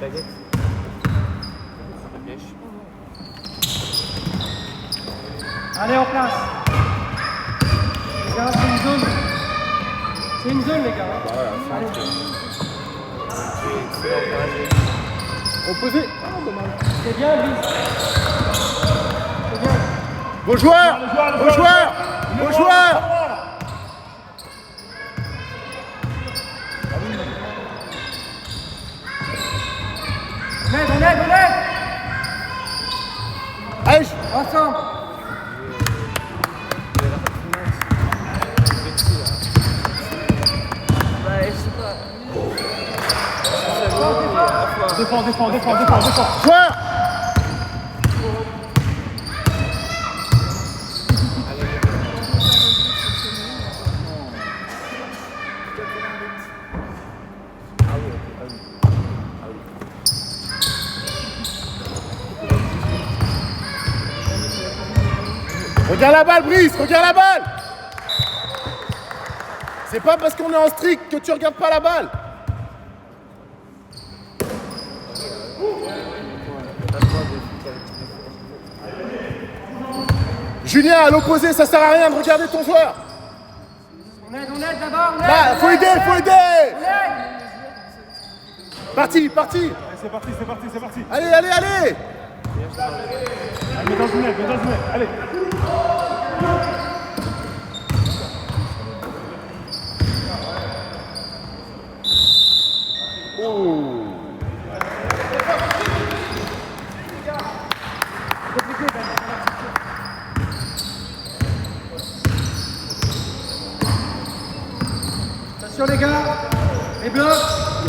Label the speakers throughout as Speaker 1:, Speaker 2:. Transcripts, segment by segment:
Speaker 1: baguette.
Speaker 2: Allez, en place. Les gars, c'est une zone. C'est une zone, les gars.
Speaker 1: Voilà,
Speaker 3: Reposez.
Speaker 2: C'est bien, Brice. C'est bien.
Speaker 3: Beau joueur. Beau joueur. Beau joueur.
Speaker 2: On aide.
Speaker 3: Allez.
Speaker 2: Ensemble.
Speaker 3: Défends. Joueur. Regarde la balle, Brice, regarde la balle. C'est pas parce qu'on est en strict que tu regardes pas la balle. Julien, à l'opposé, ça sert à rien de regarder ton joueur.
Speaker 2: On aide d'abord.
Speaker 3: Là, faut aider. Parti.
Speaker 4: C'est parti.
Speaker 3: Allez.
Speaker 4: Mets dans une aile, allez.
Speaker 3: Oh.
Speaker 2: Attention, les gars. Les blocs.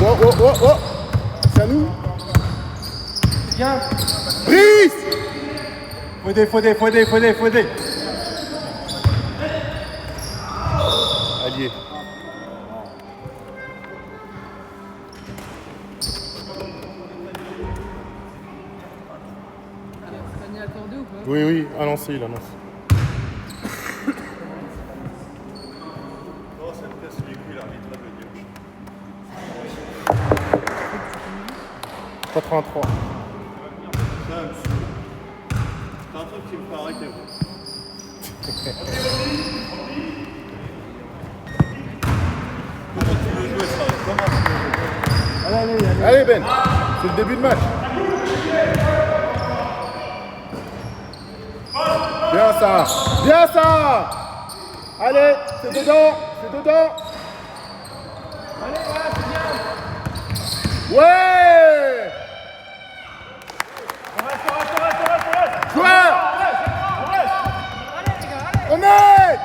Speaker 3: Oh. C'est à nous.
Speaker 2: C'est bien.
Speaker 3: Brice.
Speaker 4: Faut aider.
Speaker 3: Allié.
Speaker 5: Panier accordé ou pas?
Speaker 3: Oui, il a lancé. « 83.
Speaker 4: C'est un truc qui me fait arrêter. Comment tu veux jouer ça?
Speaker 3: Allez Ben, c'est le début de match. Bien ça. Allez, c'est dedans.
Speaker 2: Allez, voilà, c'est bien.
Speaker 3: Ouais. Joueur. On est.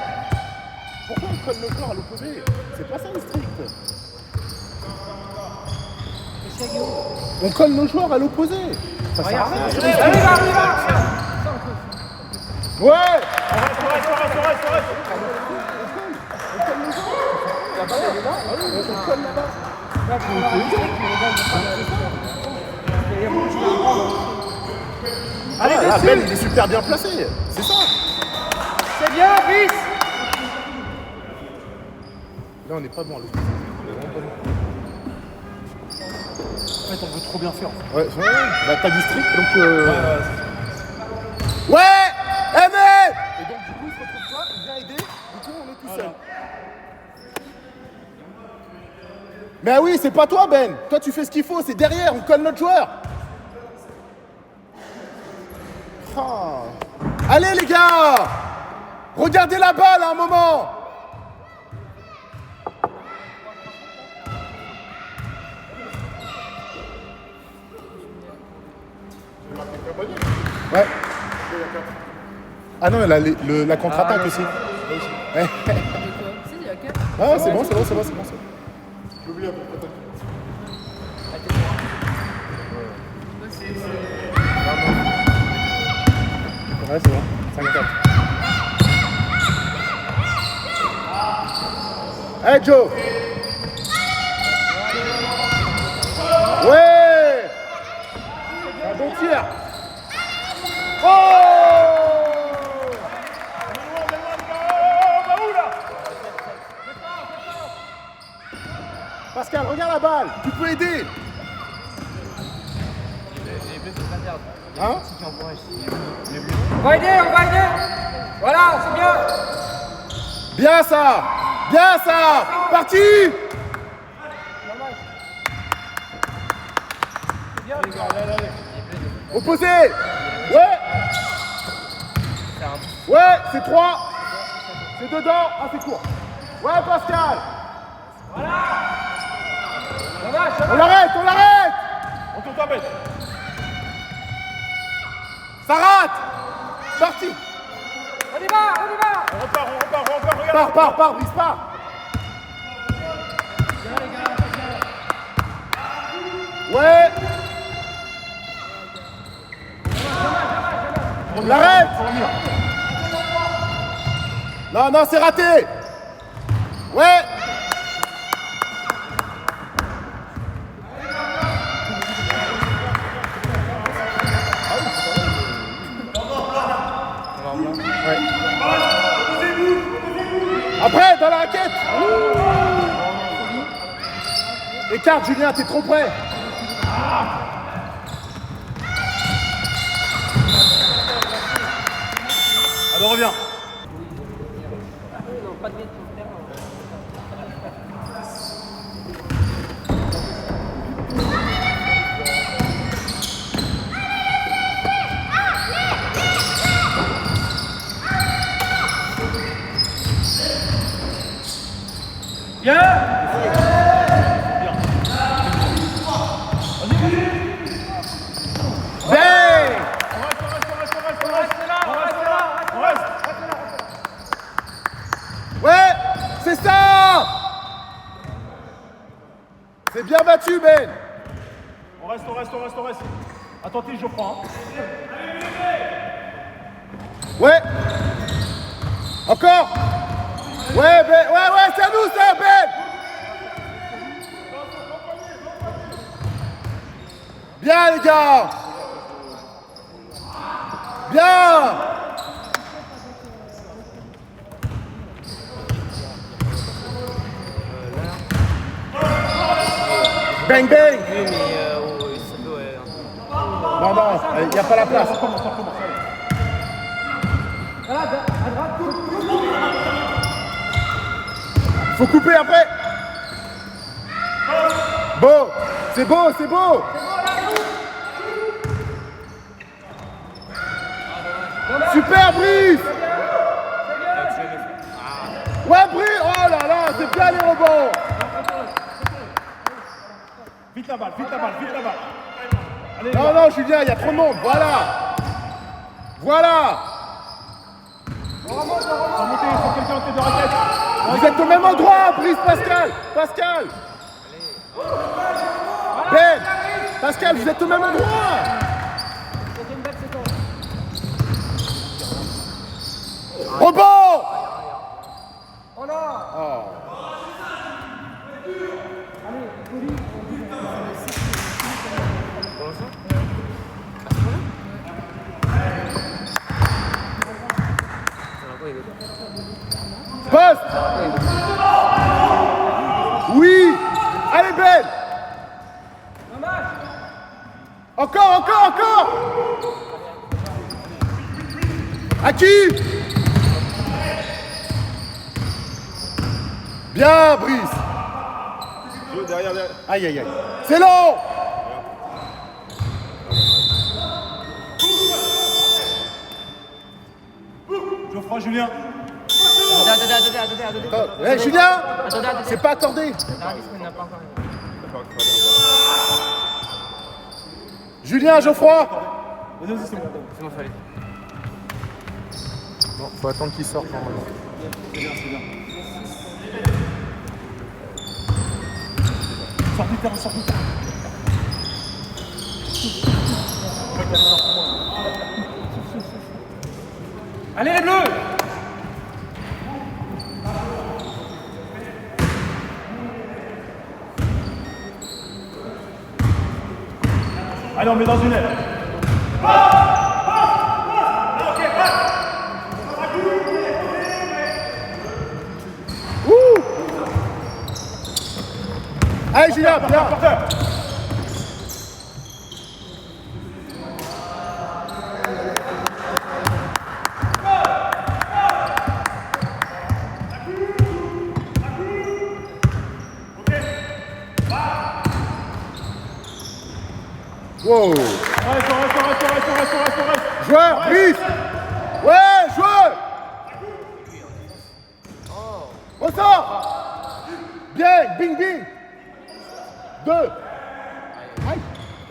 Speaker 3: Pourquoi on colle nos joueurs à l'opposé? C'est pas ça le strict. On colle nos joueurs à l'opposé. Ça sert à rien.
Speaker 2: Allez, va.
Speaker 3: Ouais. La balle elle est là, on colle là-bas. Allez, la belle, il est super bien placé. C'est ça.
Speaker 2: C'est bien, Brice.
Speaker 3: Là, on n'est pas bon à l'opposé.
Speaker 4: En fait, on veut trop bien faire.
Speaker 3: Ouais. Bah, t'as du strict, donc. Ouais. Aimé. Et donc, du coup, il se retrouve toi, il vient aider. Du coup, on est tout seul. Mais oui, c'est pas toi, Ben. Toi, tu fais ce qu'il faut. C'est derrière. On colle notre joueur. Oh. Allez, les gars. Regardez la balle à un moment. Ouais. Ah non, la contre-attaque aussi. Ouais.
Speaker 5: Il y a 4.
Speaker 3: Ah, c'est bon.
Speaker 4: J'ai oublié la contre-attaque.
Speaker 3: Ouais, c'est bon. 5-4. Hey Joe. Ouais. Un bon tir. Oh. Pascal, regarde la balle. Tu peux aider. Hein?
Speaker 2: On va aider, on va aider. Voilà, c'est bien.
Speaker 3: Bien ça! Bien ça! Parti! Opposé! Ouais! Ouais, c'est 3. C'est dedans. Ah, c'est court. Ouais, Pascal! On l'arrête, on l'arrête!
Speaker 4: On tourne ta bête.
Speaker 3: Ça rate! Parti!
Speaker 2: On y va, on y va.
Speaker 4: On repart, regarde.
Speaker 3: Pars, brise pas! Ouais! On l'arrête! Non, non, c'est raté! Ouais! Après, dans la raquette! Écarte, Julien, t'es trop près!
Speaker 4: Alors reviens.
Speaker 2: Bien.
Speaker 3: Bang!
Speaker 4: On reste.
Speaker 3: Ouais, c'est ça! C'est bien battu, Ben!
Speaker 4: On reste. Attendez, Geoffroy. Hein.
Speaker 3: Ouais! Encore! Ouais, Ben! Ouais, c'est à nous, ça, Ben! Bien, les gars! Bien! Bang, bang! Non, non, il n'y a pas la place.
Speaker 2: Voilà, à droite, coupe.
Speaker 3: Faut couper après. Beau, c'est beau, c'est beau. Super, Brice. Ouais, Brice. Oh là là, c'est bien les rebonds.
Speaker 4: Vite la balle. Allez,
Speaker 3: Non, non, Julien, il y a trop de monde. Voilà. Voilà.
Speaker 4: faut monter, il faut quelqu'un en tête de raquette.
Speaker 3: Vous êtes au même endroit, Brice, Pascal. Ben, Pascal, vous êtes au même endroit. Rebond.
Speaker 2: Oh non.
Speaker 3: Oh. Poste. Oui. Allez, Ben. Encore. À qui? Bien, Brice.
Speaker 4: Derrière.
Speaker 3: Aïe. C'est long.
Speaker 4: Geoffroy, Julien.
Speaker 5: Attendez.
Speaker 3: Hey, Julien,
Speaker 5: Attendez.
Speaker 3: c'est pas accordé.
Speaker 5: Il n'a pas encore.
Speaker 3: Julien, Geoffroy.
Speaker 4: Vas-y, c'est bon.
Speaker 5: C'est bon, fallait.
Speaker 3: Non, faut attendre qu'il sorte normalement.
Speaker 4: C'est bien. Sors du terrain.
Speaker 2: Allez, les bleus.
Speaker 4: Allez, on met dans une aile.
Speaker 3: Allez, Julien, bien.
Speaker 4: Porteur.
Speaker 3: Wow.
Speaker 4: Reste.
Speaker 3: Joueur, Brice. Ouais, joueur. Ressort. Bien, bing, bing. 2. Aïe.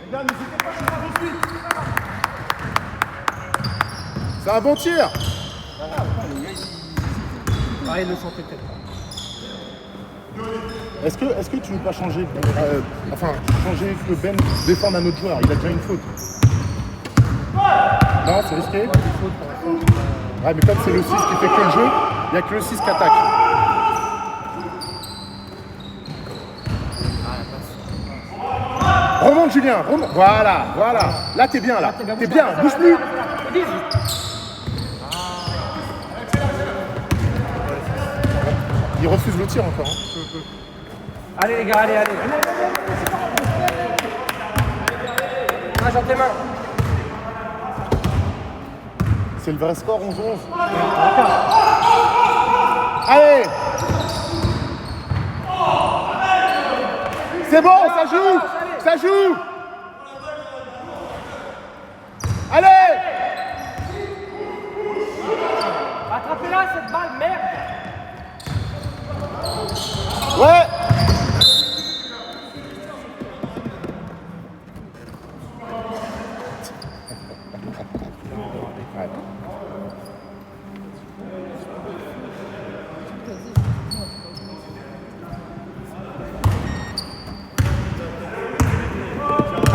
Speaker 4: Les gars, n'hésitez pas, je suis tout de suite.
Speaker 3: C'est un bon tir.
Speaker 2: Ah, il le sentait peut-être pas.
Speaker 3: Est-ce que tu veux pas changer changer que Ben défende un autre joueur? Il a déjà une faute. Non, c'est risqué. Ouais, mais comme c'est le 6 qui fait que le jeu, il n'y a que le 6 qui attaque. Remonte Julien, remonte. Voilà. Là t'es bien là. T'es bien, bouge plus. Il refuse le tir encore. Hein.
Speaker 2: Allez les gars, allez. Ah, j'en tes mains.
Speaker 3: C'est le vrai score 11-11. Allez. C'est bon, ça joue. Allez.
Speaker 2: Attrapez-la cette balle, merde.
Speaker 3: Ouais.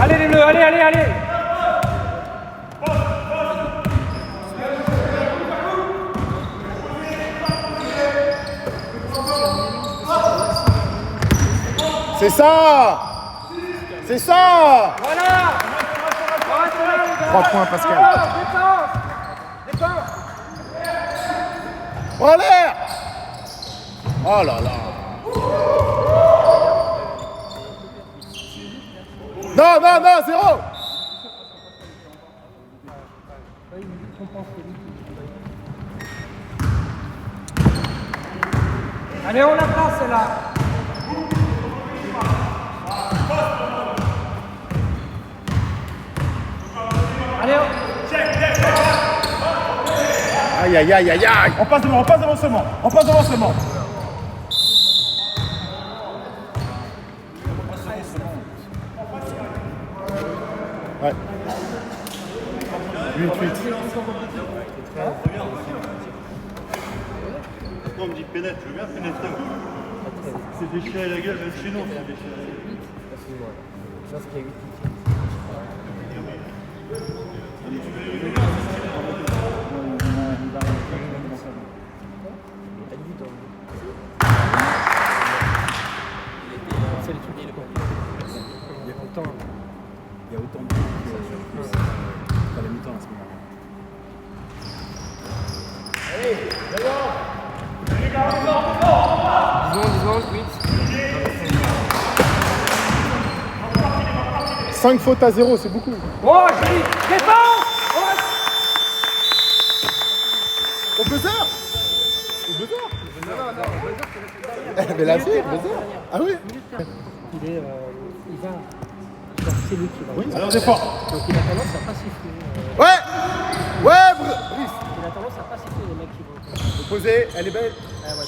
Speaker 2: Allez les bleus, allez.
Speaker 3: C'est ça.
Speaker 2: Voilà.
Speaker 3: 3 points Pascal.
Speaker 2: Défense.
Speaker 3: En l'air. Oh là là. Non, 0.
Speaker 2: Allez, on la place celle-là. Allez,
Speaker 3: Aïe.
Speaker 4: On passe devant seulement.
Speaker 3: Ouais. 8.
Speaker 1: On me dit pénètre, je veux bien pénétrer. C'est déchiré la gueule, même chez nous, c'est déchiré la gueule.
Speaker 2: c'est le truc qui est con. Il y a longtemps.
Speaker 6: Il y a autant de temps qu'à la mi-temps à ce moment-là.
Speaker 3: 5 fautes à 0, c'est beaucoup.
Speaker 2: Oh, joli. Défense.
Speaker 3: Au buzzer. Mais la fille, buzzer. Ah oui.
Speaker 2: Il va. C'est lui qui va.
Speaker 3: Oui.
Speaker 4: Alors, c'est fort.
Speaker 2: Donc il a tendance à pas siffler.
Speaker 3: Ouais, Brice.
Speaker 2: Il a tendance à pas siffler les mecs qui vont.
Speaker 3: Opposé, elle est belle.
Speaker 2: Ah, ouais.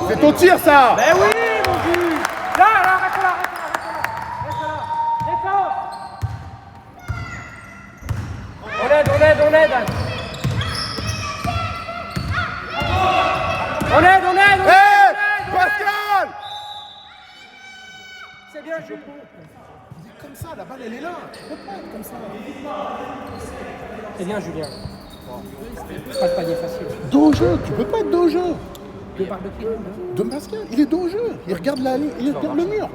Speaker 3: C'est ton tir ça.
Speaker 2: Ben oui, mon Dieu. Là, arrête-la. Défense. On aide. On aide.
Speaker 3: Hey, Pascal.
Speaker 2: C'est bien, je
Speaker 3: Comme ça, la balle elle est là. Tu peux pas être comme ça.
Speaker 2: C'est bien, Julien. Pas de panier facile.
Speaker 3: Dos au jeu, tu peux pas être dos au jeu.
Speaker 2: Deux barres de pied.
Speaker 3: De Pascal, il est dos au jeu. Il regarde la ligne, il regarde le mur.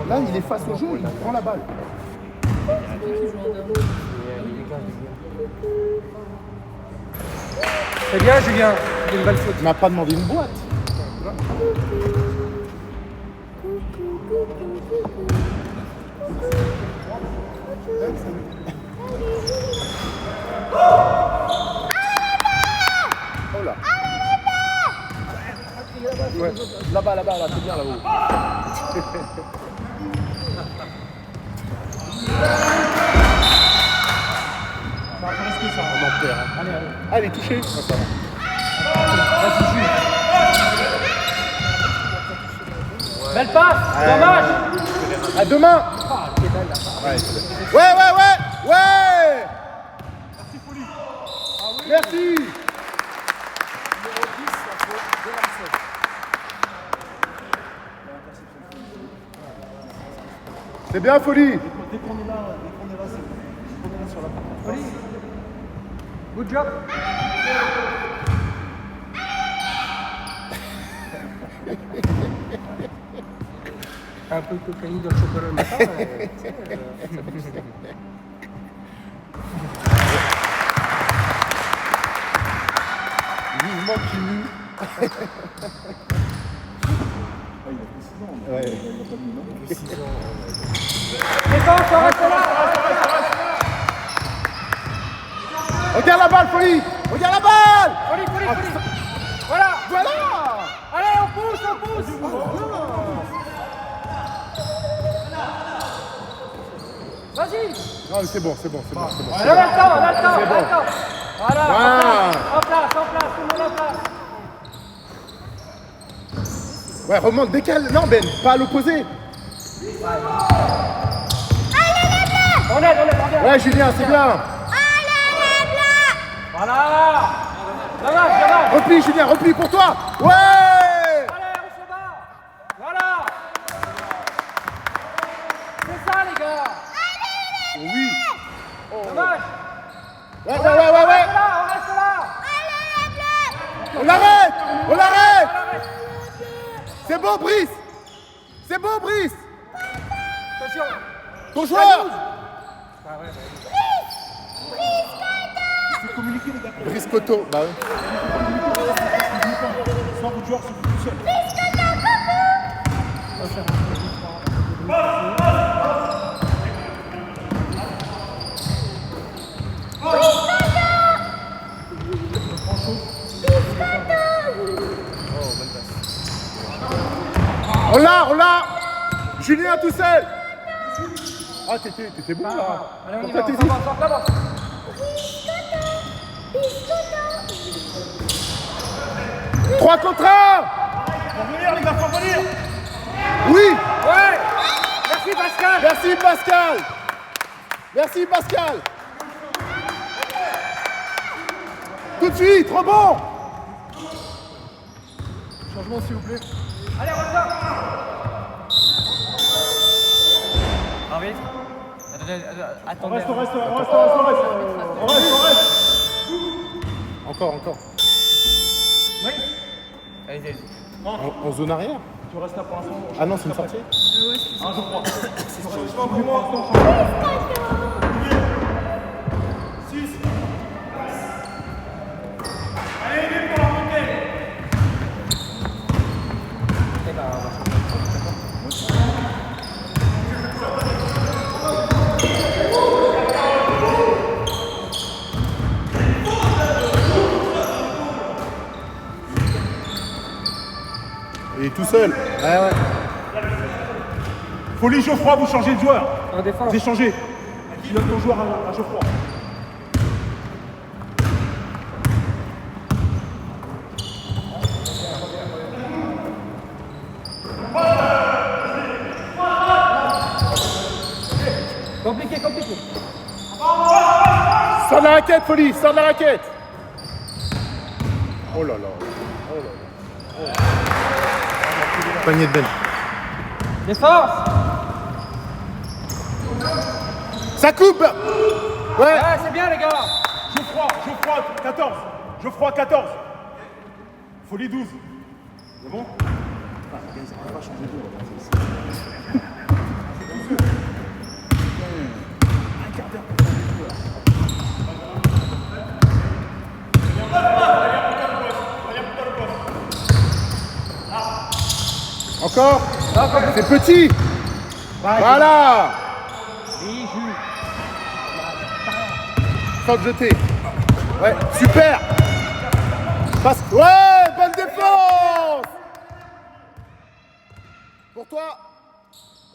Speaker 3: Là, il est face au jeu, il prend la balle.
Speaker 2: C'est bien, Julien. Il y a une belle faute.
Speaker 3: Il m'a pas demandé une boîte. Oh là. Ouais. Là-bas, là, c'est bien là-haut.
Speaker 4: Ça va presque ça.
Speaker 3: On en perd. Hein.
Speaker 4: Allez, allez.
Speaker 3: Allez, touché. Ah, ça va.
Speaker 4: Vas-y, joue. Belle passe, dommage.
Speaker 3: À demain. Ouais. Merci. C'est bien, Folie.
Speaker 4: Dès qu'on est là, c'est bon. Dès qu'on est là sur la partie. Good job. Un peu de cocaïne dans le chocolat le matin.
Speaker 3: Vivement Kimi. Ouais.
Speaker 4: Défense, on reste là.
Speaker 3: Regarde la balle, Folie. Regarde la balle.
Speaker 4: Folie. Voilà.
Speaker 3: Voilà.
Speaker 4: Allez, on pousse. Vas-y.
Speaker 3: Non, c'est bon.
Speaker 4: On a le temps. Voilà.
Speaker 3: Ah.
Speaker 4: En place, tout le monde en place.
Speaker 3: Ouais, remonte, décale. Non, Ben, pas à l'opposé.
Speaker 4: On aide.
Speaker 3: Ouais, Julien, c'est bien.
Speaker 4: Voilà. Dommage.
Speaker 3: Replie, Julien, replie pour toi. Ouais.
Speaker 4: Allez, on se bat. Voilà. C'est ça, les gars.
Speaker 3: Oui.
Speaker 4: Dommage.
Speaker 3: Ouais.
Speaker 4: On reste là.
Speaker 3: On l'arrête. C'est beau, Brice.
Speaker 4: Attention.
Speaker 3: Ton joueur. Brice Cotto. Bah oui.
Speaker 4: Sans votre joueur, c'est tout seul.
Speaker 3: On l'a. Julien tout seul. Ah, t'étais bon là.
Speaker 4: Allez, on y
Speaker 3: Pourquoi
Speaker 4: va.
Speaker 3: t'hésites?
Speaker 4: Avance.
Speaker 3: 3 contre 1.
Speaker 4: Faut revenir, les gars, faut revenir.
Speaker 3: Oui.
Speaker 4: Ouais.
Speaker 3: Merci Pascal. Tout de suite, rebond. Changement s'il vous plaît.
Speaker 4: Allez, on ressort. Arbitre.
Speaker 1: On reste.
Speaker 3: Encore.
Speaker 4: Oui.
Speaker 5: Allez.
Speaker 3: En zone arrière.
Speaker 1: Tu restes là pour l'instant.
Speaker 3: Ah non, c'est une sortie. Il est tout seul. Ouais.
Speaker 4: Folie, Geoffroy, vous changez de joueur.
Speaker 5: En défense.
Speaker 4: Vous échangez. Tu donnes ton joueur à Geoffroy.
Speaker 5: Compliqué.
Speaker 3: Sors de la raquette, Folie, sors de la raquette. Oh là là. Panier de Ben.
Speaker 5: Défense.
Speaker 3: Ça coupe. Ouais.
Speaker 5: Ah, c'est bien, les gars.
Speaker 4: Geoffroy 14. Folie 12. C'est bon?
Speaker 3: Encore. C'est petit. Voilà. Sans jeter. Ouais, super. Passe. Ouais, bonne défense. toi.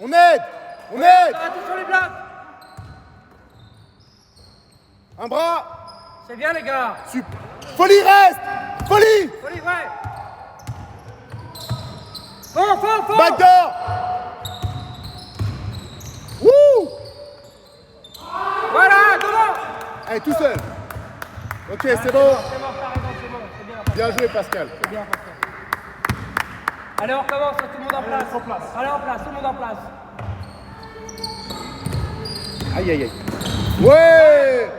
Speaker 3: On aide. On aide.
Speaker 5: Arrêtez sur les blagues.
Speaker 3: Un bras.
Speaker 5: C'est bien, les gars.
Speaker 3: Super. Folie, reste. Folie.
Speaker 5: Folie, ouais. Faux.
Speaker 3: Backdoor. Wouh.
Speaker 5: Voilà, devant.
Speaker 3: Allez, tout seul. Ok, c'est bon.
Speaker 5: C'est bon, t'as raison, c'est bon. C'est bien, Pascal.
Speaker 3: Bien joué, Pascal.
Speaker 5: C'est bien, Pascal. Allez, on recommence, tout le monde en place. Allez, en place, tout le monde en place.
Speaker 3: Aïe, aïe, aïe. Ouais.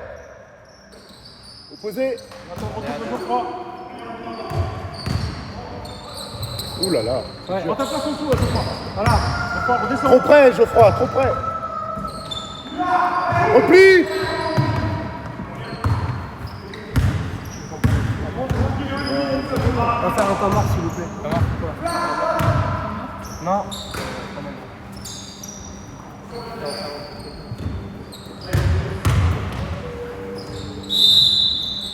Speaker 3: Opposé. Ouh là là.
Speaker 4: On tape pas son sou, Geoffroy. Voilà. Geoffroy, redescends.
Speaker 3: Trop près, Geoffroy, trop près. Repli.
Speaker 2: On va faire un temps mort, s'il vous plaît. Non.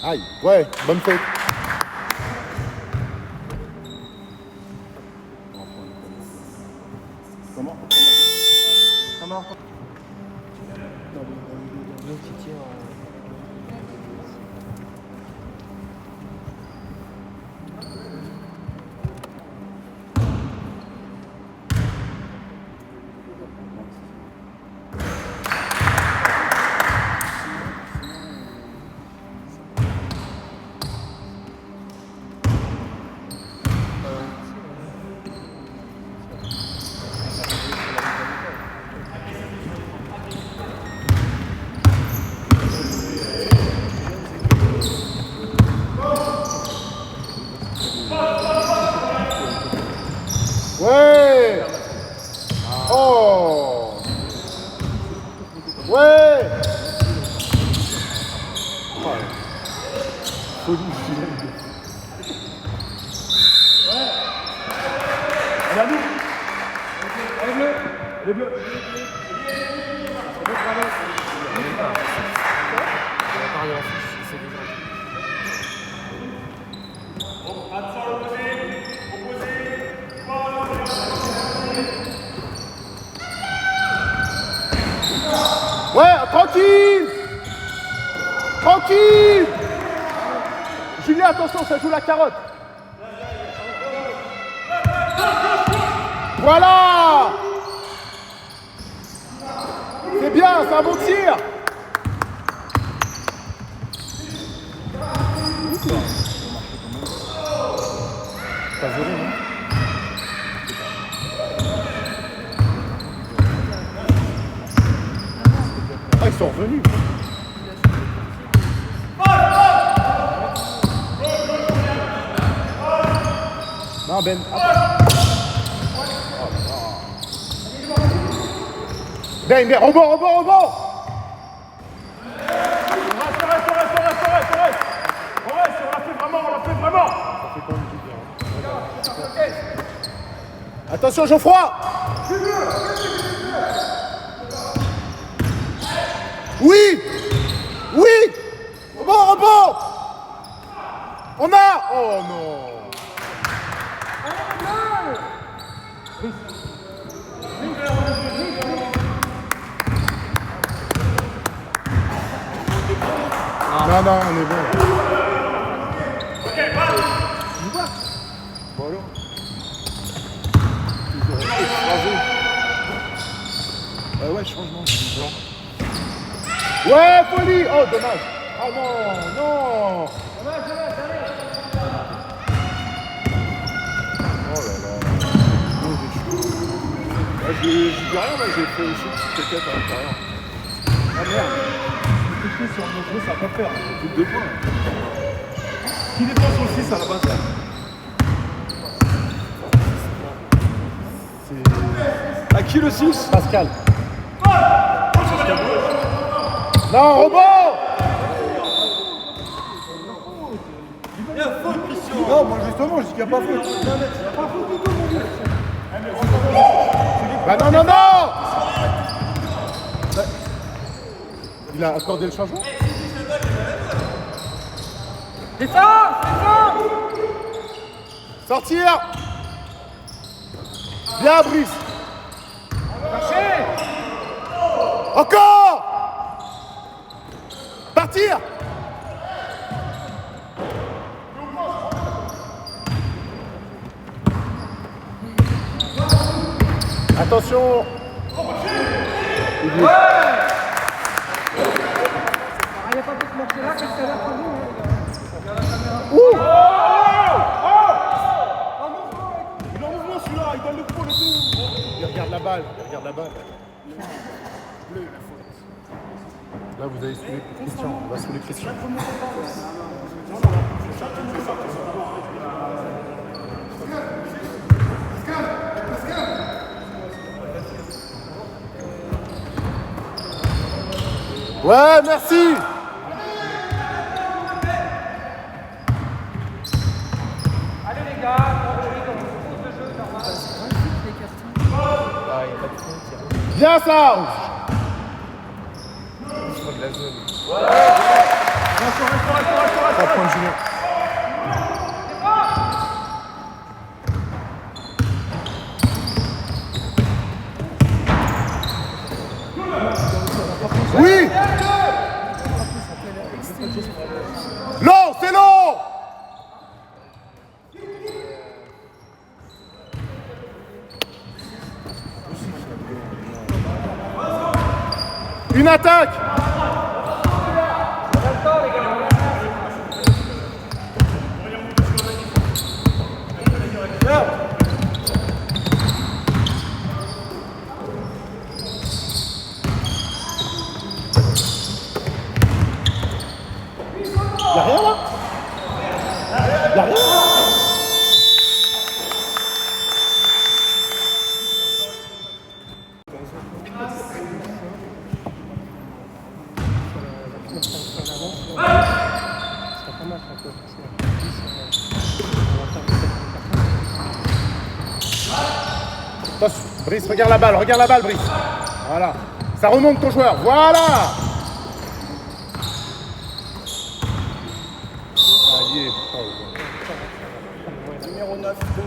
Speaker 3: Aïe, ouais, bonne fake.
Speaker 4: Comment?
Speaker 3: Ouais. Oh. Ouais.
Speaker 4: Allez, à nous. Allez, bleu. Les bleus.
Speaker 3: Ouais, tranquille. Tranquille. Julien, attention, ça joue la carotte. Voilà. C'est bien, c'est un bon tir. Ah, ils sont revenus. Non, Ben. Ben, rebond.
Speaker 4: On l'a fait vraiment.
Speaker 3: Attention, Geoffroy. Oui. Rebond. On a. Oh non. Non, on est bon. Bon alors.
Speaker 4: Ouais, changement.
Speaker 3: Ouais, folie. Oh, dommage. Oh non. Oh là là.
Speaker 4: Je dis rien, moi j'ai fait aussi une petite tête à l'intérieur. Ah merde. Si on me joue, ça va pas faire. C'est 2 points. Qui défend sur le 6 à la base? À qui le 6?
Speaker 3: Pascal. Non, rebond.
Speaker 4: Non, moi justement, je dis qu'il n'y a pas faute. Il n'y a pas faute du tout, mon gars.
Speaker 3: Bah non. Il a accordé le changement.
Speaker 5: Descends.
Speaker 3: Sortir. Bien, Brice.
Speaker 5: Marchez.
Speaker 3: Encore. Partir. Attention.
Speaker 5: Il n'y a pas pu se marcher là, qu'est-ce qu'elle a pour nous, les gars.
Speaker 3: Ouh.
Speaker 4: Il est en mouvement celui-là, il donne le coup et tout.
Speaker 3: Il regarde la balle. Il regarde la balle. Là, vous avez saoulé Christian. On va saouler Christian. Ouais, merci.
Speaker 5: Allez les gars, on est dans une pause de jeu, normal.
Speaker 6: Ah, il n'y a pas de fond.
Speaker 3: Bien ça.
Speaker 6: Il faut de la zone.
Speaker 3: Pas de point de Julien. Oui. Long, c'est long. Une attaque. Y'a rien là? Y'a rien là? Attention, Brice, regarde la balle, Brice. Voilà. Ça remonte ton joueur, voilà. Allez.
Speaker 4: Numéro 9, 2.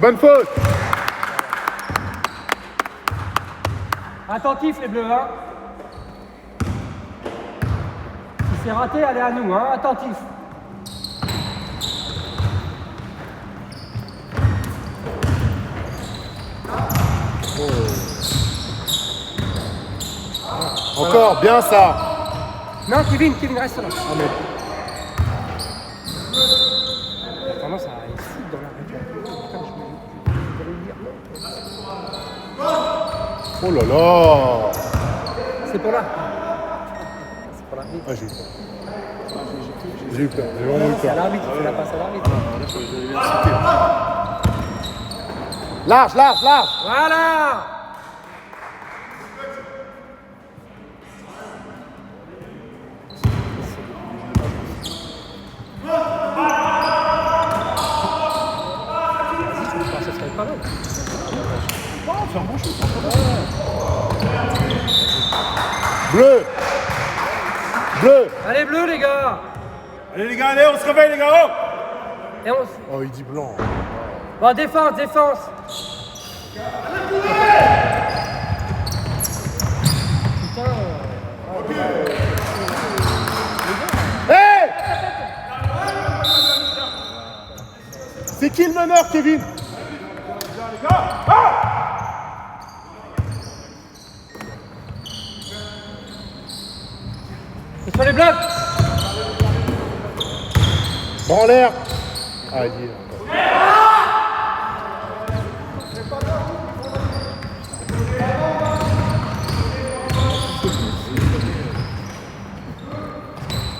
Speaker 3: Bonne faute.
Speaker 5: Attentif les bleus, hein. Si c'est raté, allez à nous, hein. Attentif.
Speaker 3: Encore, bien ça.
Speaker 5: Non, Kevin, reste là. Tendance à essayer dans la région. Putain, je vais le dire.
Speaker 3: Oh là là.
Speaker 5: C'est pour là.
Speaker 3: Ah, j'ai eu peur. J'ai eu peur, j'ai vraiment eu
Speaker 5: C'est à
Speaker 3: peur.
Speaker 5: l'arbitre, il faut la passe à l'arbitre.
Speaker 3: Large.
Speaker 5: Voilà. Ça serait pas mal.
Speaker 4: C'est un bon shoot.
Speaker 3: Bleu.
Speaker 5: Allez bleu les gars.
Speaker 4: Allez les gars, allez, on se réveille les gars. Oh.
Speaker 5: Et on...
Speaker 3: Oh, il dit blanc.
Speaker 5: Bon, défense. Putain.
Speaker 3: Hey. C'est qui le meneur, Kevin?
Speaker 5: Et sur les blocs.
Speaker 3: Bon en l'air. Ah, il dit.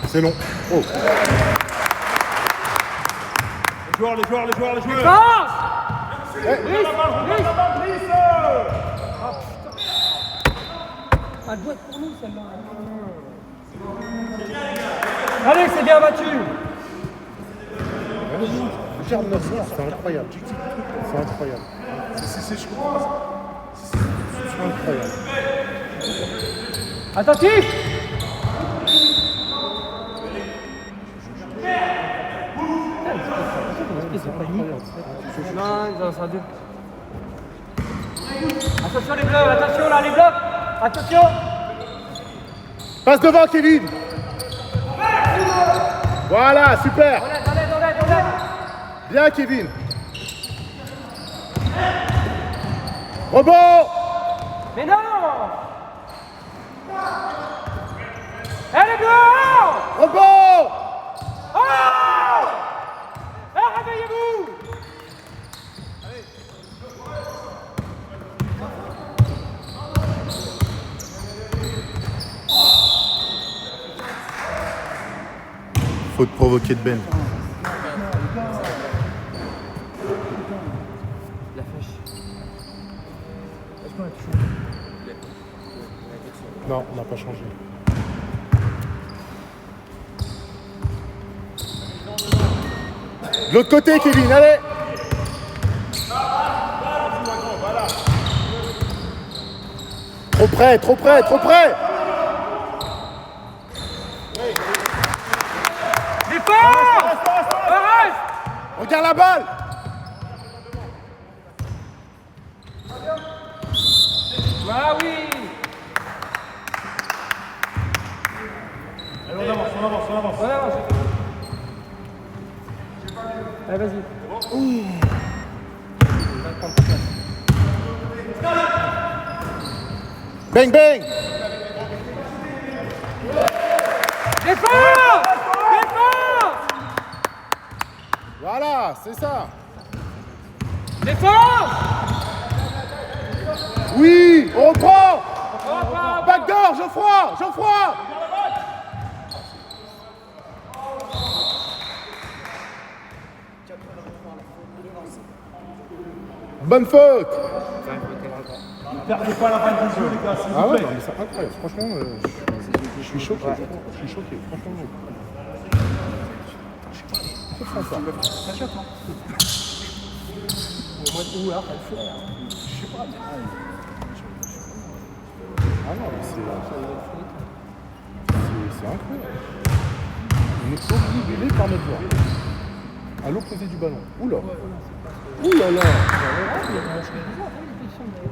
Speaker 3: C'est long. Oh.
Speaker 4: Les joueurs.
Speaker 5: Passe. Elle doit être pour nous celle-là. Allez, c'est bien battu.
Speaker 3: regarde notre soir, c'est incroyable. C'est incroyable.
Speaker 4: Je comprends pas ça.
Speaker 3: C'est incroyable.
Speaker 5: Attentif. Non, il en sera deux. Attention les blocs, attention là les blocs. Attention.
Speaker 3: Passe devant, Kevin. Voilà, super.
Speaker 5: Enlève.
Speaker 3: Bien, Kevin. Rebond.
Speaker 5: Mais non. Eh les blocs.
Speaker 3: Rebond.
Speaker 5: Oh. Eh, réveillez-vous.
Speaker 3: Faute provoquée de Ben.
Speaker 5: La fâche.
Speaker 3: Non, on n'a pas changé. De l'autre côté, Kevin, allez. Trop près, trop près, trop près. Regarde la balle.
Speaker 5: Ah oui.
Speaker 4: Allez, on avance.
Speaker 5: Ouais, allez, vas-y.
Speaker 3: Bang, bang.
Speaker 5: Défense.
Speaker 3: Voilà, c'est ça.
Speaker 5: Défense.
Speaker 3: Oui, on reprend. Backdoor, Geoffroy. Bonne faute.
Speaker 4: Ne perdez pas la balle du jeu, les gars, s'il
Speaker 3: Ah
Speaker 4: vous
Speaker 3: ouais,
Speaker 4: plaît.
Speaker 3: non, mais c'est incroyable. Franchement, je suis choqué. Franchement. C'est ça. Ah non, mais c'est incroyable. On est obligé par notre voie. À l'opposé du ballon. Oula. Ouh là.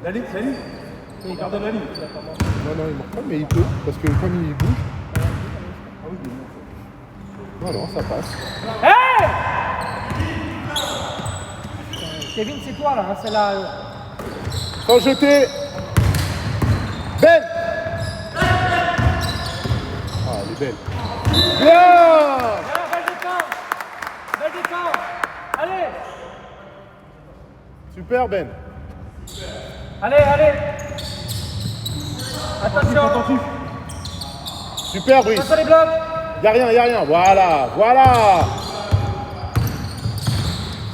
Speaker 4: La ligne. Regardez la ligne.
Speaker 3: Non, il marque pas, mais il peut. Parce que comme il bouge. Non, ça passe.
Speaker 5: Hey. Kevin, c'est toi là, hein, c'est là.
Speaker 3: Sans jeter. Ben. Ah, elle est belle. Bien.
Speaker 5: Belle défense. Allez.
Speaker 3: Super, Ben.
Speaker 5: Allez. Attention.
Speaker 3: Super, Brice.
Speaker 5: Attention les blocs.
Speaker 3: Y'a rien. Voilà.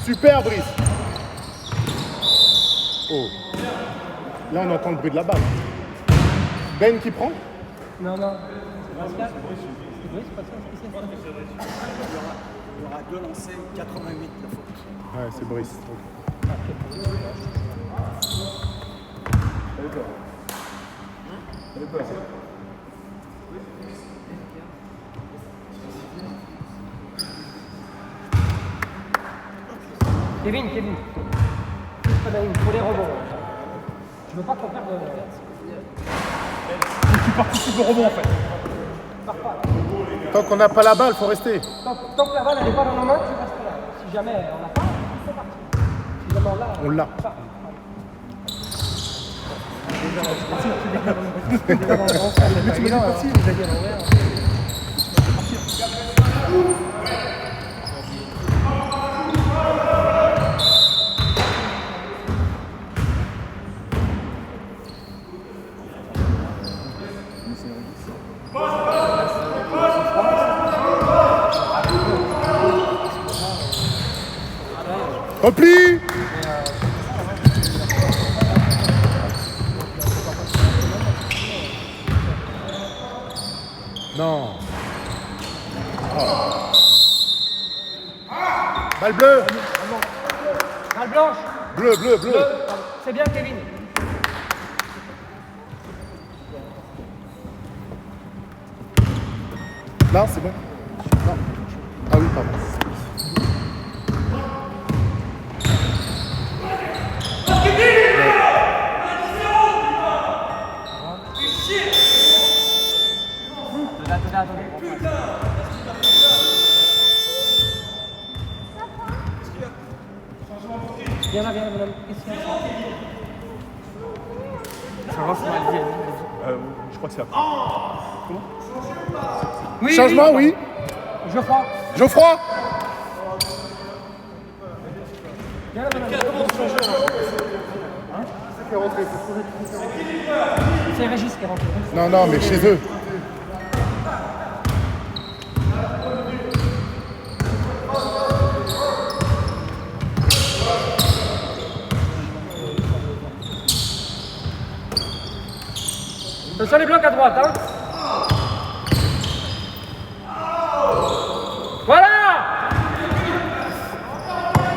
Speaker 3: Super, Brice. Oh. Là, on entend le bruit de la balle. Ben qui prend.
Speaker 5: Non.
Speaker 6: Il y aura 2 lancers, 88 la faute.
Speaker 3: Ouais, c'est Brice.
Speaker 5: Kevin. Pour les rebonds. Je veux pas qu'on perde.
Speaker 4: Tu participes au rebond, en fait.
Speaker 3: Tant qu'on n'a pas la balle, faut rester.
Speaker 5: Tant que la balle n'est pas dans nos mains, tu restes là. Si jamais on n'a pas, c'est parti. Si jamais on l'a.
Speaker 3: On l'a. Repli. Non. Oh. Balle bleue.
Speaker 5: Balle blanche.
Speaker 3: Bleu, bleu, bleu.
Speaker 5: C'est bien, Kevin.
Speaker 3: Là, c'est bon. Non. Ah oui, pardon.
Speaker 5: Viens là, madame. Qu'est-ce qu'il y a? Ça va, c'est mal dit.
Speaker 4: Je crois que c'est après.
Speaker 5: Oui,
Speaker 3: Changement, oui.
Speaker 5: Geoffroy.
Speaker 3: Geoffroy.
Speaker 5: Viens là, madame. C'est Régis qui est rentré.
Speaker 3: Non, non, mais chez eux.
Speaker 5: Attention les blocs à droite, hein. Voilà.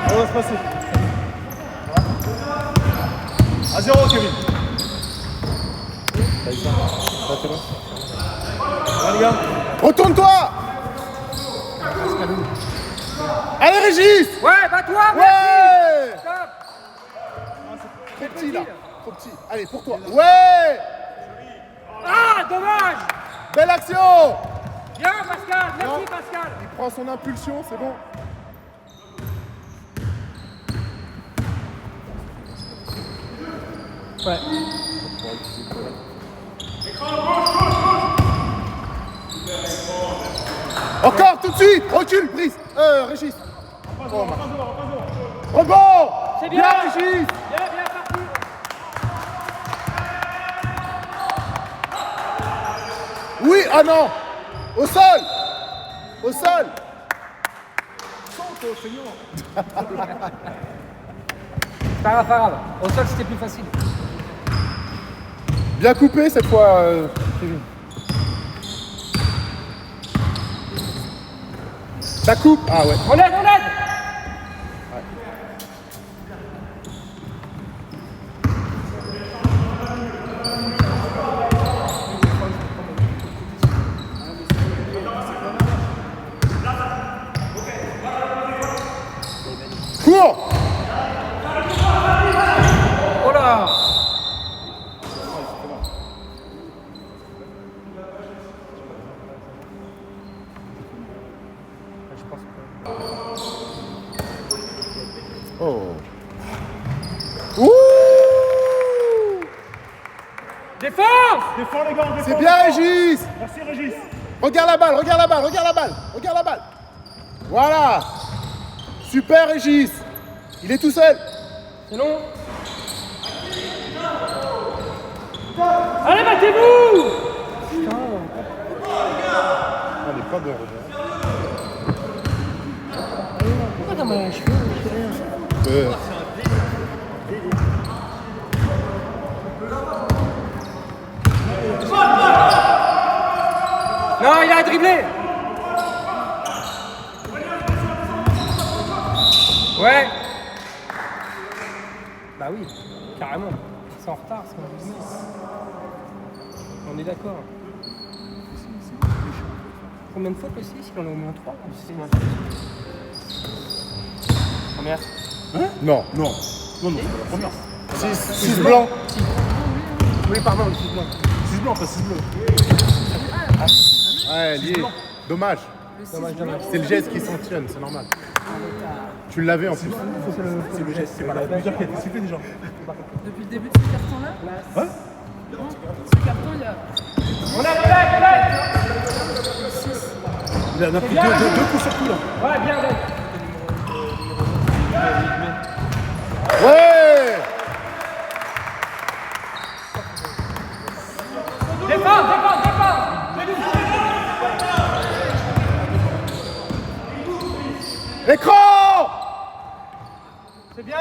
Speaker 4: On va se passer. À 0, Kevin. Ouais, les gars.
Speaker 3: Retourne-toi. Allez, Régis.
Speaker 5: Ouais, bats-toi,
Speaker 3: Ouais.
Speaker 5: merci. Stop.
Speaker 3: Trop petit, là. Trop petit. Allez, pour toi. Ouais.
Speaker 5: Ah, dommage.
Speaker 3: Belle action.
Speaker 5: Bien, Pascal. Merci,
Speaker 3: Non.
Speaker 5: Pascal.
Speaker 3: Il prend son impulsion, c'est bon.
Speaker 5: Ouais.
Speaker 3: Encore, tout de suite. Recule, Brice. Régis. Rebond.
Speaker 5: C'est bien.
Speaker 3: Régis.
Speaker 5: Bien, bien parti.
Speaker 3: Oui, ah non. Au sol. Au sol.
Speaker 5: Pas grave, pas grave. Au sol, c'était plus facile.
Speaker 3: Bien coupé cette fois, Kevin. Ça coupe. Ah ouais.
Speaker 5: On aide, on aide.
Speaker 3: Cours.
Speaker 5: Oh là.
Speaker 3: Oh. Ouh.
Speaker 5: Défense.
Speaker 4: Défends, les gars. Défends.
Speaker 3: C'est bien, Régis.
Speaker 4: Merci, Régis.
Speaker 3: Regarde la balle, regarde la balle, regarde la balle, regarde la balle. Voilà. Super, Régis. Il est tout seul.
Speaker 5: C'est long. Allez, battez-vous.
Speaker 3: On n'est pas bon,
Speaker 5: Pourquoi t'as mal à la cheville? Je sais rien. Non, il a dribblé. Ouais. Bah oui, carrément. C'est en retard, c'est en business. On est d'accord. Combien de fois que si on a au moins 3? Première.
Speaker 3: Non.
Speaker 4: Non. Non, non, c'est pas la première.
Speaker 3: 6 blancs.
Speaker 5: Oui, pardon, excuse-moi.
Speaker 4: 6 blancs, pas 6 bleus.
Speaker 3: Ouais, lié. Dommage.
Speaker 5: Dommage.
Speaker 3: C'est le geste qui sanctionne, c'est normal. Tu l'avais en plus.
Speaker 4: C'est le geste, c'est pas la plusieurs qui a été sifflé déjà.
Speaker 7: Depuis le début de ce carton-là
Speaker 4: Ouais.
Speaker 7: Ce carton, il y a
Speaker 5: On a
Speaker 4: Il en a pris deux coups sur coup là.
Speaker 5: Ouais, bien, bien.
Speaker 3: Ouais.
Speaker 5: Défense, défense, défense.
Speaker 3: Écran.
Speaker 5: C'est bien.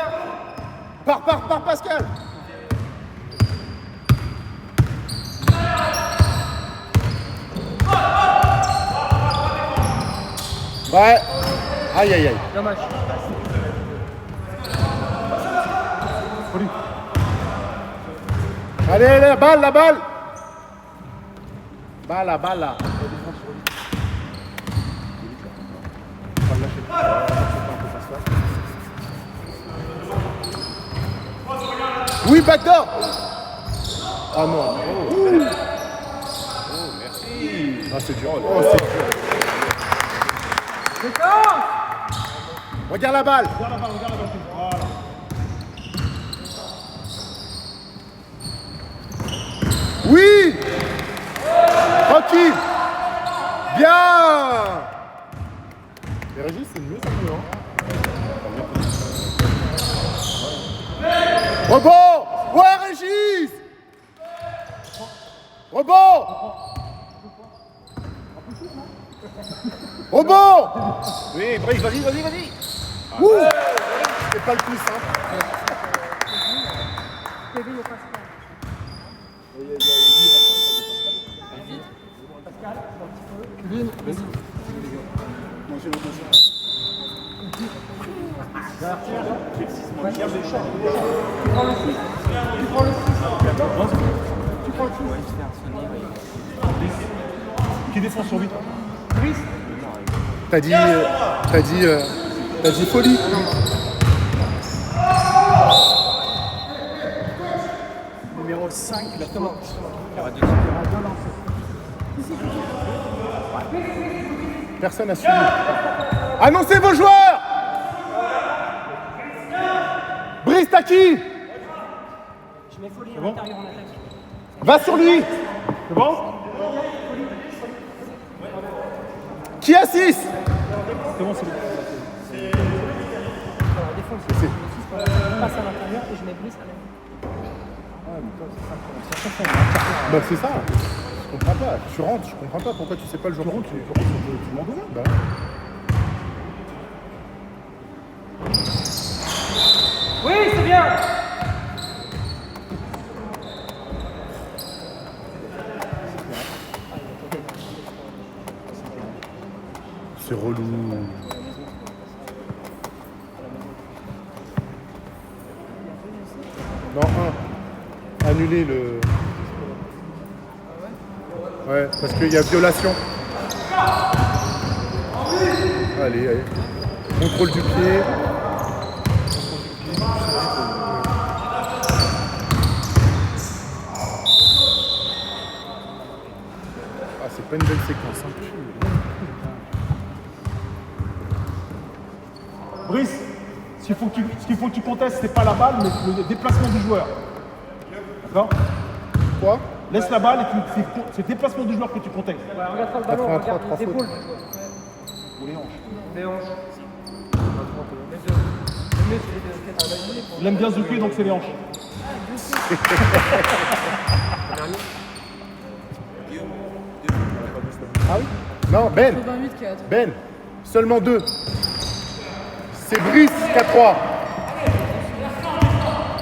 Speaker 3: Par Pascal. Ouais. Aïe, aïe, aïe.
Speaker 5: Dommage.
Speaker 3: Allez, la balle, la balle. Balle, balle. Oui, backdoor. Ah non. Oh, merci. Ah, c'est dur. Oh, c'est dur. Regarde la balle.
Speaker 4: Regarde la balle. Voilà.
Speaker 3: Oui. Tranquille. Bien. Les Régis, c'est mieux ça que nous, hein. Rebond. Ouais, Régis. Rebond. Rebond.
Speaker 4: Oui, Brice, vas-y.
Speaker 3: Ouh. C'est pas le plus simple.
Speaker 4: Qui défend sur 8?
Speaker 3: T'as dit folie.
Speaker 6: Numéro 5, la faute.
Speaker 3: Personne n'a suivi. Annoncez vos joueurs. Brice, t'as qui?
Speaker 5: Je mets Folie à l'intérieur en attaque.
Speaker 3: Va sur lui.
Speaker 4: C'est bon?
Speaker 3: Qui a 6?
Speaker 4: C'est bon, c'est bon.
Speaker 5: Alors, défense, je passe à l'intérieur et je mets Brice à l'intérieur.
Speaker 3: Bah c'est ça. Je comprends pas. Tu rentres, je comprends pas. Pourquoi tu sais pas le joueur? Tu m'en donnes. Bah.
Speaker 5: Oui, c'est bien.
Speaker 3: C'est relou. Non, annuler le... Ouais, parce qu'il y a violation. Allez. Contrôle du pied. Ah, c'est pas une belle séquence. Hein.
Speaker 4: Brice, ce qu'il faut que tu contestes, c'est pas la balle, mais le déplacement du joueur. D'accord?
Speaker 3: Quoi?
Speaker 4: Laisse la balle et c'est le déplacement du joueur que tu contestes.
Speaker 5: Ouais, regarde pas le ballon,
Speaker 3: 83,
Speaker 5: regarde
Speaker 3: 3
Speaker 5: les épaules.
Speaker 4: Ou les hanches.
Speaker 5: Les hanches. Les deux. Le mieux, c'est les deux.
Speaker 4: Il aime bien zouker, donc c'est les hanches.
Speaker 3: Ah oui? Non, Ben.
Speaker 7: 88-4.
Speaker 3: Ben. Seulement 2. C'est Brice qui a 3.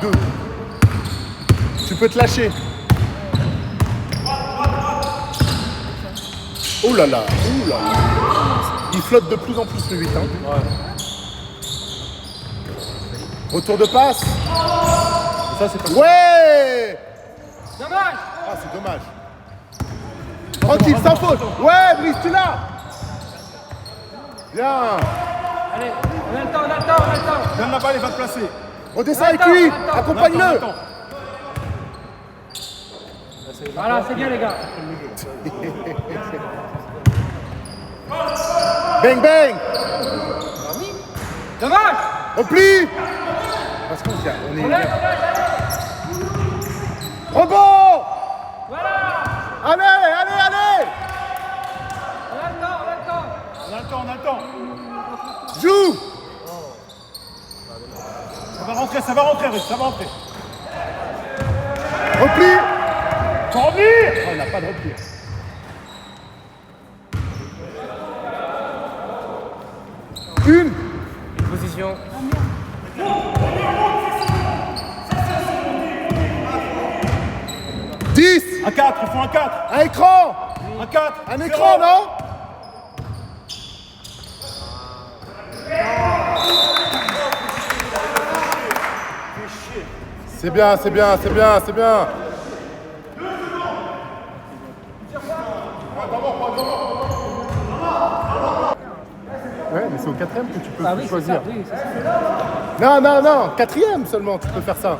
Speaker 3: 2. Tu peux te lâcher. Oh là là. Il flotte de plus en plus le 8. Hein. Retour de passe.
Speaker 4: Ça, c'est pas...
Speaker 3: Ouais.
Speaker 5: Dommage.
Speaker 3: Ah, c'est dommage. Tranquille, sans faute. Ouais, Brice, tu l'as. Bien.
Speaker 5: Allez, on a le temps.
Speaker 4: Donne la balle et va te placer.
Speaker 3: Redescends avec lui. Accompagne-le.
Speaker 5: Voilà, c'est bien les gars.
Speaker 3: Bang, bang.
Speaker 5: Dommage.
Speaker 3: Repli. Parce qu'on est... Rebond.
Speaker 5: Voilà.
Speaker 3: Allez.
Speaker 5: On a le temps.
Speaker 4: On a le temps.
Speaker 3: Joue.
Speaker 4: Ça va rentrer, Brice, ça va rentrer.
Speaker 3: Repli.
Speaker 4: Faut revenir.
Speaker 3: Oh, on n'a pas de repli. Une.
Speaker 5: Position.
Speaker 3: 10.
Speaker 4: Un 4, il faut un 4.
Speaker 3: Un écran.
Speaker 4: Un 4.
Speaker 3: Un écran, non? C'est bien, c'est bien, c'est bien, c'est bien. Ouais, mais c'est au 4e que tu peux
Speaker 5: Ah oui, c'est
Speaker 3: choisir.
Speaker 5: ça, oui, c'est ça.
Speaker 3: Non, non, non, 4e seulement, tu peux faire ça.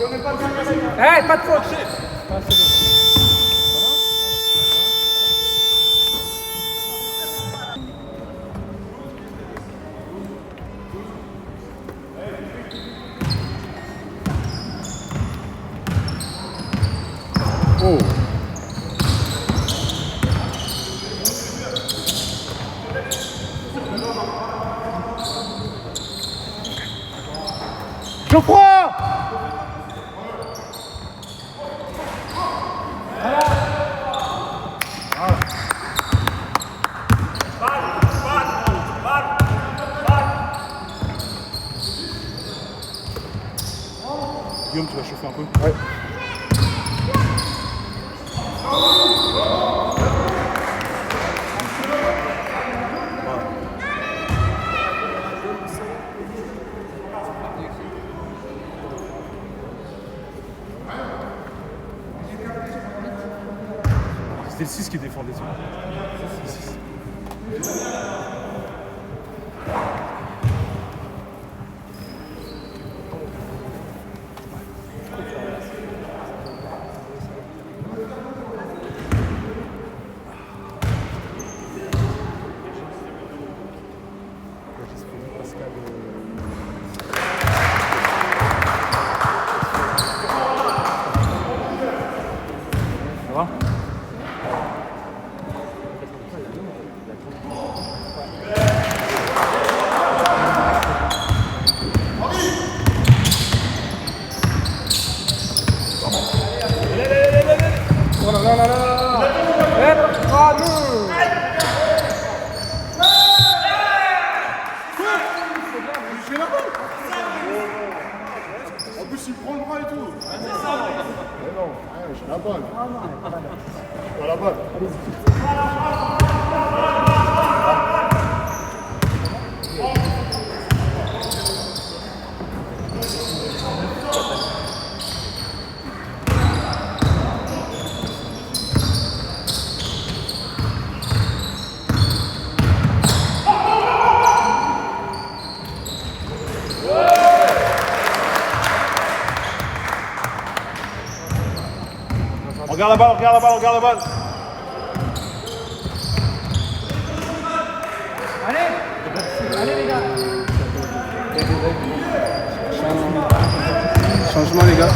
Speaker 5: Eh, pas de faute. Ah, c'est bon.
Speaker 3: Oh. Geoffroy!
Speaker 4: Guillaume, tu vas chauffer un peu.
Speaker 3: Ouais.
Speaker 4: C'était le 6 qui défendait ça. Ça va?
Speaker 5: Oh là là là là. Eh, bravo.
Speaker 4: En plus, il prend le bras et tout.
Speaker 3: Mais non, j'ai la balle. Pas la balle.
Speaker 4: Regarde la balle, regarde la balle, regarde la balle.
Speaker 5: Allez. Allez, les gars.
Speaker 6: Changement, les gars.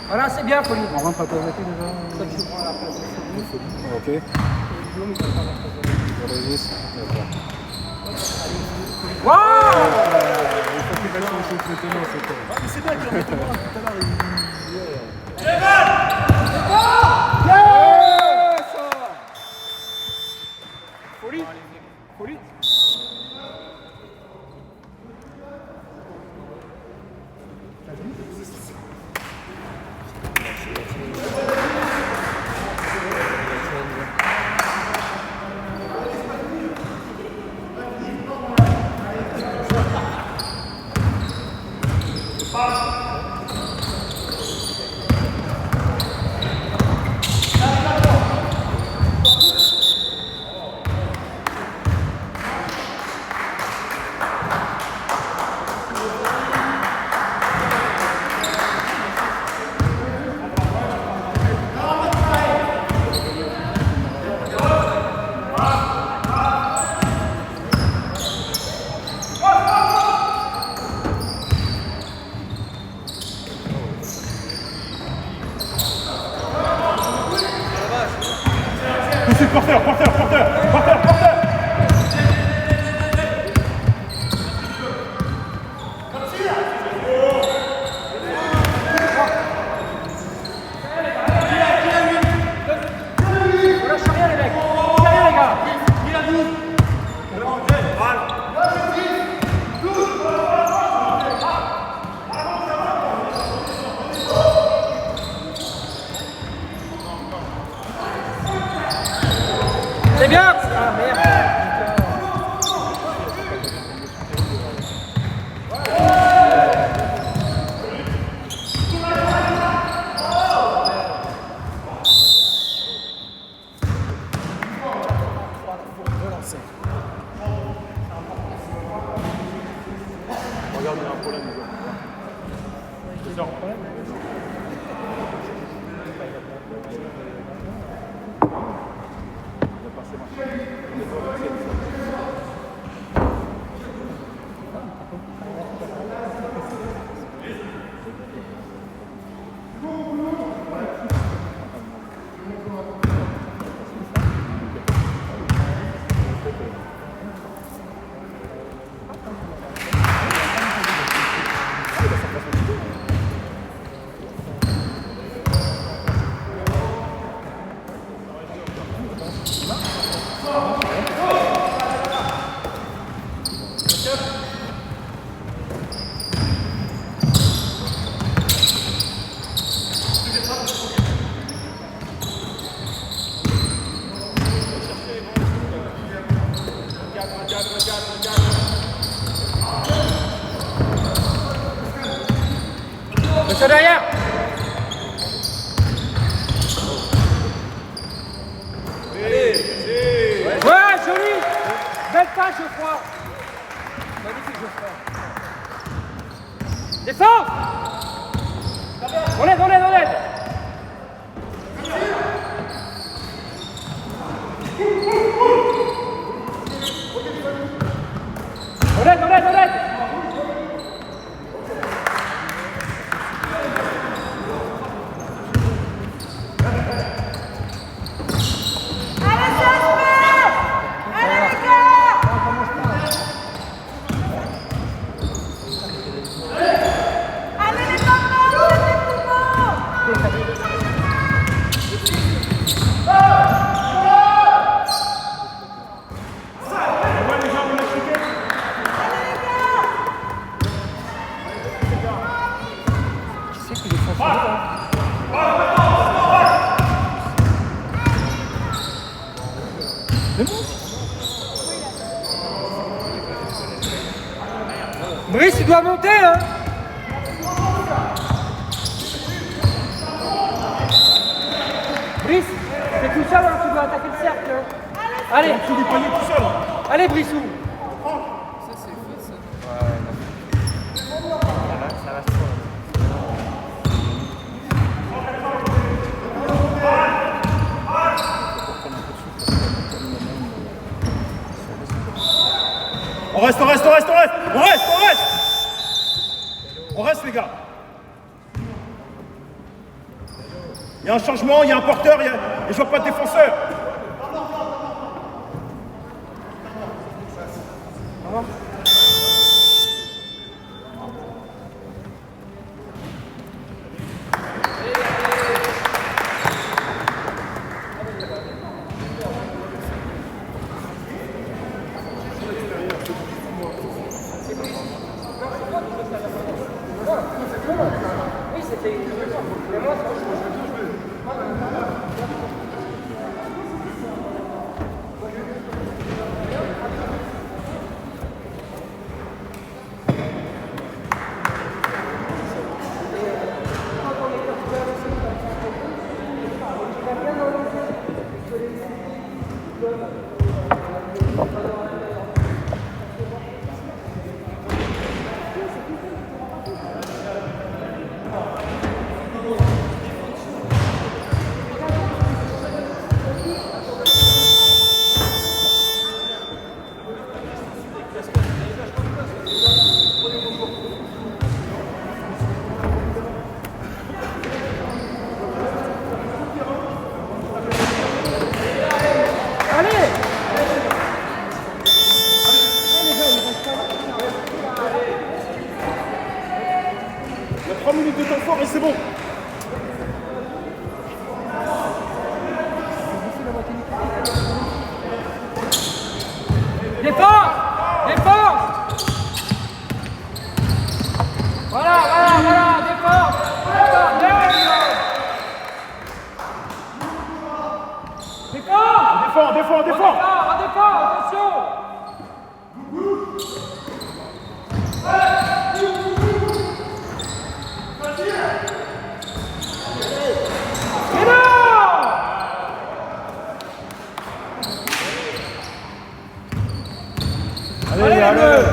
Speaker 5: Voilà, c'est bien, Pauline.
Speaker 6: On rentre à cause de qui déjà?
Speaker 5: Toi, tu prends la place.
Speaker 6: Ok. Pour les 10.
Speaker 5: Waouh.
Speaker 6: Il faut qu'il fasse son shoot maintenant, c'est quoi?
Speaker 4: Mais c'est bien qu'il remette le bras tout à l'heure.
Speaker 5: Folie. Folie.
Speaker 4: Porteur, porteur, porteur, porteur, porteur.
Speaker 5: On lâche rien, les mecs. Sérieux, les gars. C'est bien. Ah, merde.
Speaker 6: 5.
Speaker 4: Regarde, il y a un problème.
Speaker 2: C'est un problème.
Speaker 5: Monsieur derrière. Ouais, joli. Belle passe, Geoffroy. Magnifique, Geoffroy. Défense. On aide, on aide, on aide. On aide, on aide, on aide. Brice, tu dois monter, hein. Brice, c'est tout seul, hein, tu dois attaquer le cercle. Hein. Allez,
Speaker 4: Tu lui panier tout seul.
Speaker 5: allez, Brissou.
Speaker 7: Ça, c'est fou, ça.
Speaker 4: On reste, on reste, on reste, on reste. On reste, on reste. On reste, les gars. Il y a un changement, il y a un porteur, et je vois pas de défenseur.
Speaker 5: Oui, c'était... Mais moi,
Speaker 4: Il y a 3 minutes de temps fort et c'est bon.
Speaker 5: Défense! Défense! Voilà, défense! Défense!
Speaker 4: Défends.
Speaker 5: Attention!
Speaker 2: Allez, les Bleus.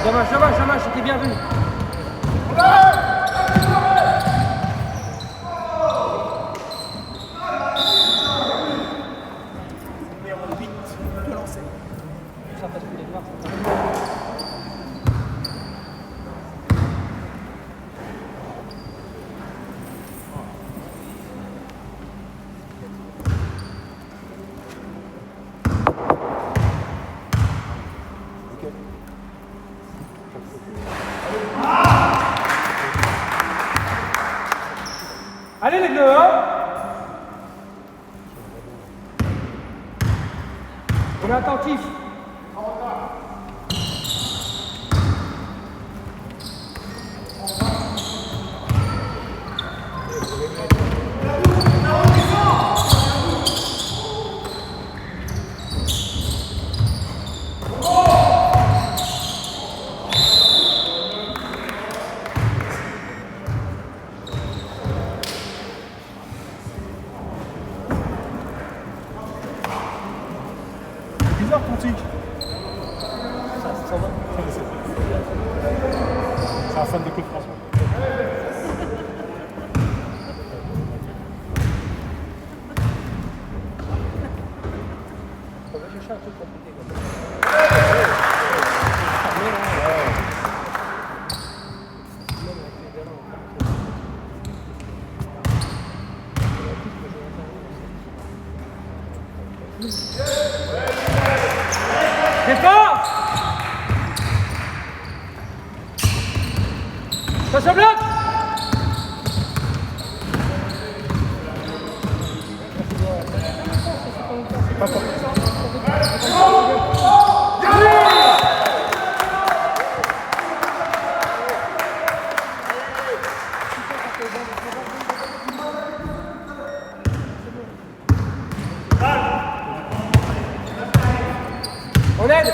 Speaker 5: Dommage, c'était bien vu.
Speaker 2: Allez les Bleus, hein.
Speaker 5: On est attentif.
Speaker 4: Bizarre ton tic. C'est un fan de Claude François.
Speaker 5: On va chercher un truc compliqué comme ça.
Speaker 2: Défense. Ça se bloque.
Speaker 5: On aide.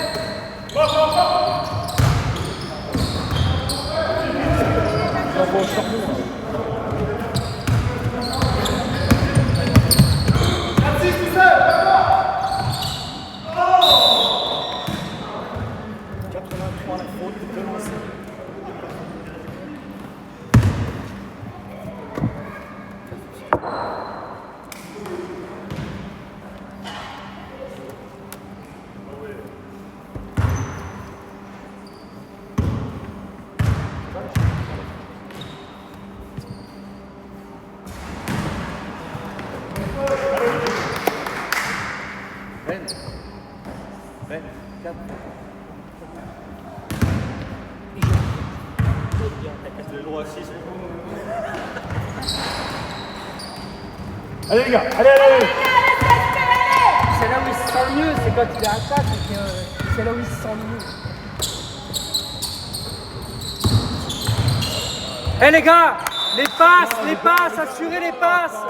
Speaker 1: C'est le droit à 6.
Speaker 4: Allez les gars, allez.
Speaker 5: C'est là où il se sent le mieux, c'est quand il est à 4, c'est là où il se sent le mieux.
Speaker 2: Eh les gars, les passes, assurez les passes.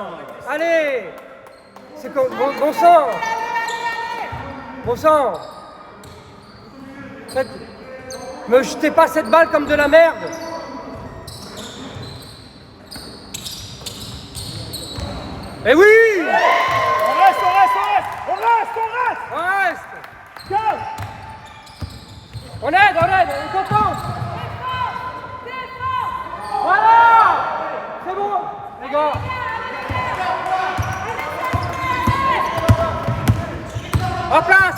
Speaker 2: Allez. C'est comme bon sang. Bon sang. Me jetez pas cette balle comme de la merde. Eh oui.
Speaker 4: On reste.
Speaker 2: On reste.
Speaker 4: Calme.
Speaker 2: On aide, on est content. Voilà. C'est bon, les gars. En place,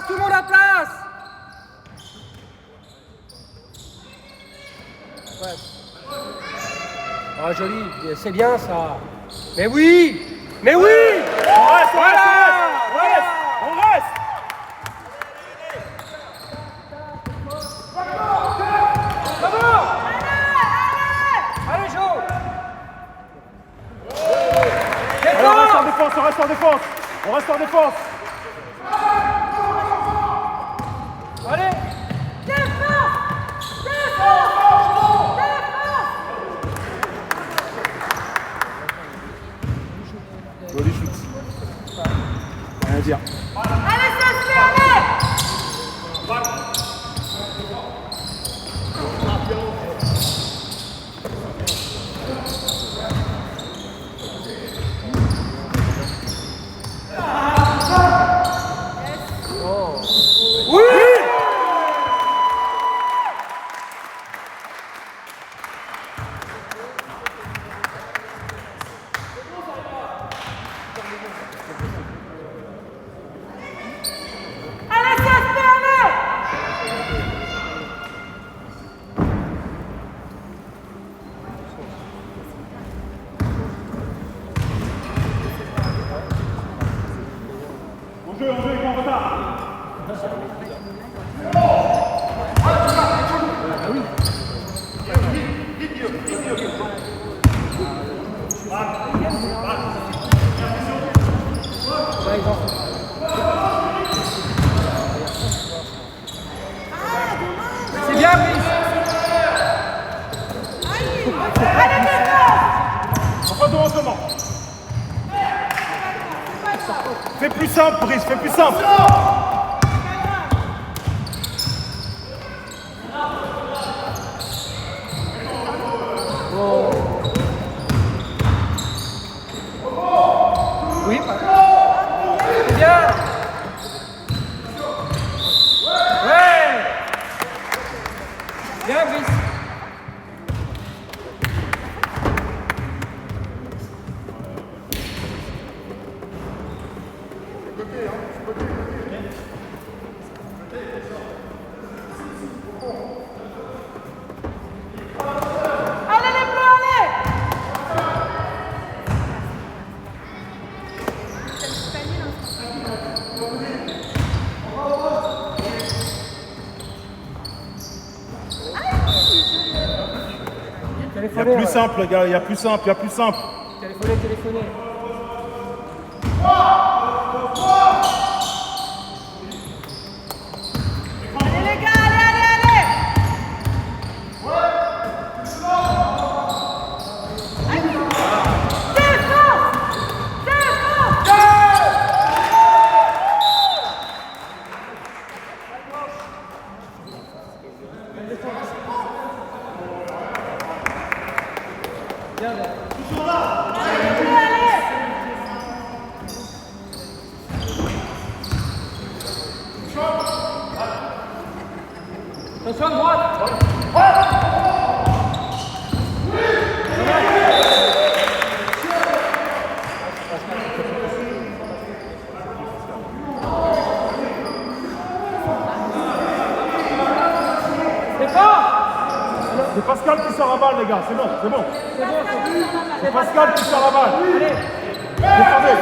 Speaker 2: tout le monde en place. Ouais. Ah joli, c'est bien ça. Mais oui.
Speaker 4: On reste.
Speaker 2: Allez Jo.
Speaker 4: Alors, on reste en défense.
Speaker 2: Allez.
Speaker 4: Joli shoot. Rien à dire.
Speaker 8: Allez, ça se fait, allez!
Speaker 4: jeu, il est en retard.
Speaker 5: C'est bien, Brice.
Speaker 4: Redevant seulement. Fais plus simple, Brice, fais plus simple.
Speaker 5: Oui, c'est bien. Ouais. Bien, Brice.
Speaker 8: Allez les bleus, allez!
Speaker 4: Il y a plus simple, les gars, il y a plus simple, il y a plus simple.
Speaker 5: Téléphonez.
Speaker 8: Allez les gars, allez!
Speaker 5: Attention à droite.
Speaker 4: C'est Pascal qui sort la balle, les gars, c'est bon, c'est bon. C'est Pascal qui sort la balle.
Speaker 5: Allez.
Speaker 4: Défendez.